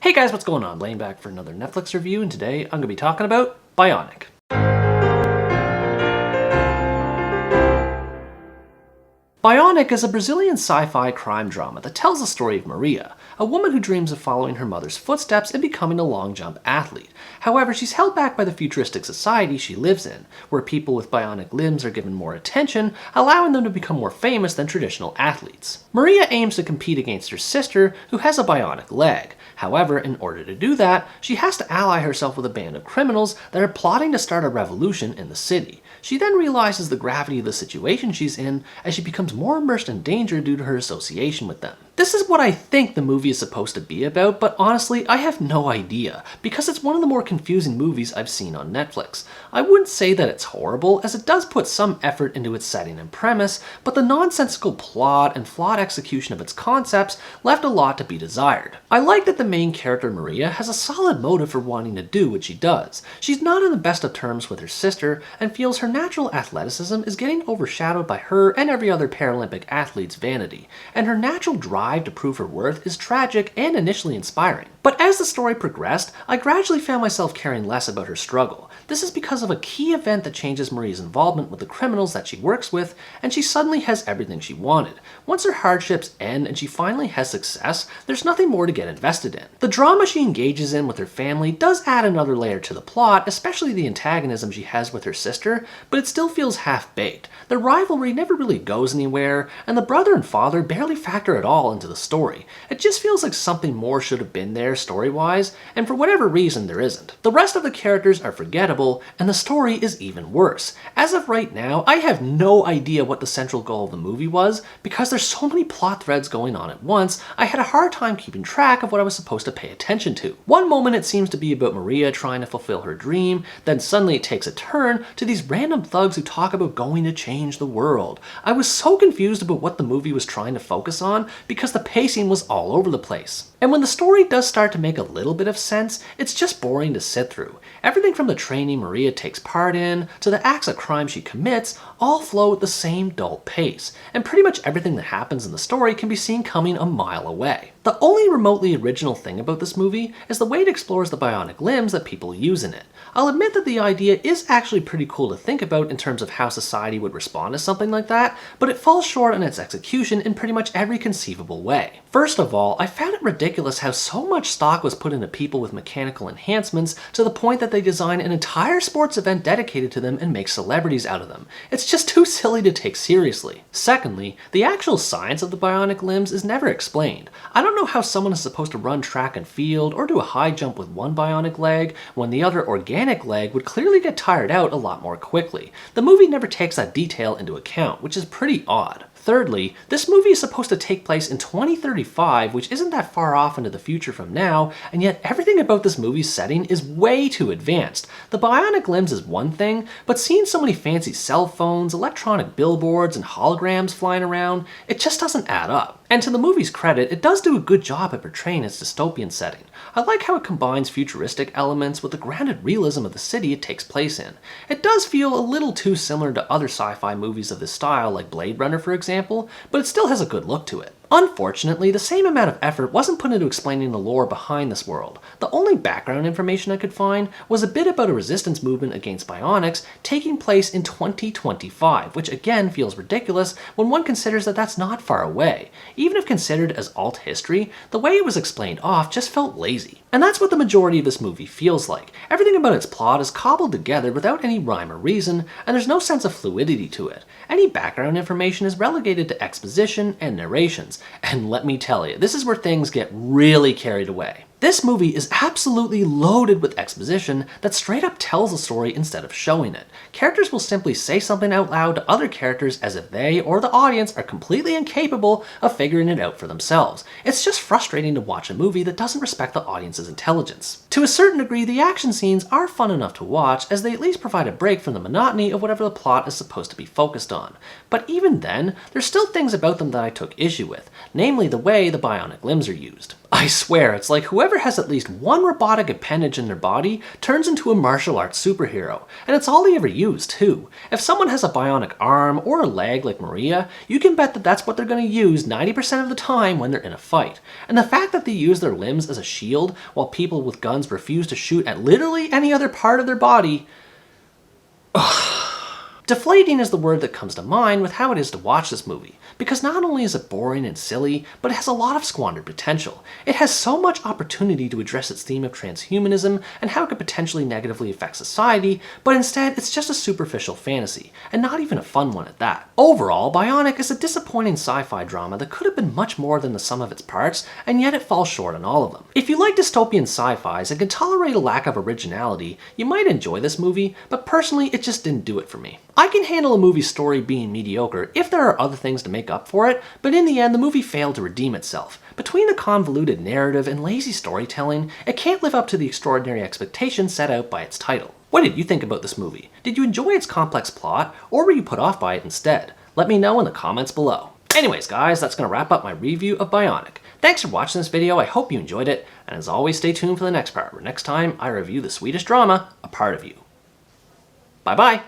Hey guys, what's going on? Laying back for another Netflix review, and today I'm going to be talking about Bionic. Bionic is a Brazilian sci-fi crime drama that tells the story of Maria, a woman who dreams of following her mother's footsteps and becoming a long jump athlete. However, she's held back by the futuristic society she lives in, where people with bionic limbs are given more attention, allowing them to become more famous than traditional athletes. Maria aims to compete against her sister, who has a bionic leg. However, in order to do that, she has to ally herself with a band of criminals that are plotting to start a revolution in the city. She then realizes the gravity of the situation she's in as she becomes more immersed in danger due to her association with them. This is what I think the movie is supposed to be about, but honestly, I have no idea, because it's one of the more confusing movies I've seen on Netflix. I wouldn't say that it's horrible, as it does put some effort into its setting and premise, but the nonsensical plot and flawed execution of its concepts left a lot to be desired. I like that the main character, Maria, has a solid motive for wanting to do what she does. She's not on the best of terms with her sister, and feels her natural athleticism is getting overshadowed by her and every other Paralympic athlete's vanity, and her natural drive to prove her worth is tragic and initially inspiring. But as the story progressed, I gradually found myself caring less about her struggle. This is because of a key event that changes Maria's involvement with the criminals that she works with, and she suddenly has everything she wanted. Once her hardships end and she finally has success, there's nothing more to get invested in. The drama she engages in with her family does add another layer to the plot, especially the antagonism she has with her sister, but it still feels half-baked. The rivalry never really goes anywhere, and the brother and father barely factor at all into the story. It just feels like something more should have been there story-wise, and for whatever reason there isn't. The rest of the characters are forgettable, and the story is even worse. As of right now, I have no idea what the central goal of the movie was, because there's so many plot threads going on at once, I had a hard time keeping track of what I was supposed to pay attention to. One moment it seems to be about Maria trying to fulfill her dream, then suddenly it takes a turn to these random thugs who talk about going to change the world. I was so confused about what the movie was trying to focus on, because the pacing was all over the place. And when the story does start to make a little bit of sense, it's just boring to sit through. Everything from the training Maria takes part in, to the acts of crime she commits, all flow at the same dull pace, and pretty much everything that happens in the story can be seen coming a mile away. The only remotely original thing about this movie is the way it explores the bionic limbs that people use in it. I'll admit that the idea is actually pretty cool to think about in terms of how society would respond to something like that, but it falls short in its execution in pretty much every conceivable way. First of all, I found it ridiculous how so much stock was put into people with mechanical enhancements to the point that they design an entire sports event dedicated to them and make celebrities out of them. It's just too silly to take seriously. Secondly, the actual science of the bionic limbs is never explained. I don't know how someone is supposed to run track and field or do a high jump with one bionic leg when the other organic leg would clearly get tired out a lot more quickly. The movie never takes that detail into account, which is pretty odd. Thirdly, this movie is supposed to take place in 2035, which isn't that far off into the future from now, and yet everything about this movie's setting is way too advanced. The bionic limbs is one thing, but seeing so many fancy cell phones, electronic billboards, and holograms flying around, it just doesn't add up. And to the movie's credit, it does do a good job at portraying its dystopian setting. I like how it combines futuristic elements with the grounded realism of the city it takes place in. It does feel a little too similar to other sci-fi movies of this style, like Blade Runner for example, but it still has a good look to it. Unfortunately, the same amount of effort wasn't put into explaining the lore behind this world. The only background information I could find was a bit about a resistance movement against bionics taking place in 2025, which again feels ridiculous when one considers that that's not far away. Even if considered as alt history, the way it was explained off just felt lazy. And that's what the majority of this movie feels like. Everything about its plot is cobbled together without any rhyme or reason, and there's no sense of fluidity to it. Any background information is relegated to exposition and narrations. And let me tell you, this is where things get really carried away. This movie is absolutely loaded with exposition that straight up tells the story instead of showing it. Characters will simply say something out loud to other characters as if they or the audience are completely incapable of figuring it out for themselves. It's just frustrating to watch a movie that doesn't respect the audience's intelligence. To a certain degree, the action scenes are fun enough to watch, as they at least provide a break from the monotony of whatever the plot is supposed to be focused on. But even then, there's still things about them that I took issue with, namely the way the bionic limbs are used. I swear, it's like whoever has at least one robotic appendage in their body turns into a martial arts superhero, and it's all they ever use too. If someone has a bionic arm or a leg like Maria, you can bet that that's what they're going to use 90% of the time when they're in a fight. And the fact that they use their limbs as a shield while people with guns refuse to shoot at literally any other part of their body... Deflating is the word that comes to mind with how it is to watch this movie, because not only is it boring and silly, but it has a lot of squandered potential. It has so much opportunity to address its theme of transhumanism and how it could potentially negatively affect society, but instead it's just a superficial fantasy, and not even a fun one at that. Overall, Bionic is a disappointing sci-fi drama that could have been much more than the sum of its parts, and yet it falls short on all of them. If you like dystopian sci-fis and can tolerate a lack of originality, you might enjoy this movie, but personally it just didn't do it for me. I can handle a movie's story being mediocre if there are other things to make up for it, but in the end the movie failed to redeem itself. Between the convoluted narrative and lazy storytelling, it can't live up to the extraordinary expectations set out by its title. What did you think about this movie? Did you enjoy its complex plot, or were you put off by it instead? Let me know in the comments below. Anyways guys, that's going to wrap up my review of Bionic. Thanks for watching this video, I hope you enjoyed it, and as always stay tuned for the next part, where next time I review the Swedish drama, A Part of You. Bye bye!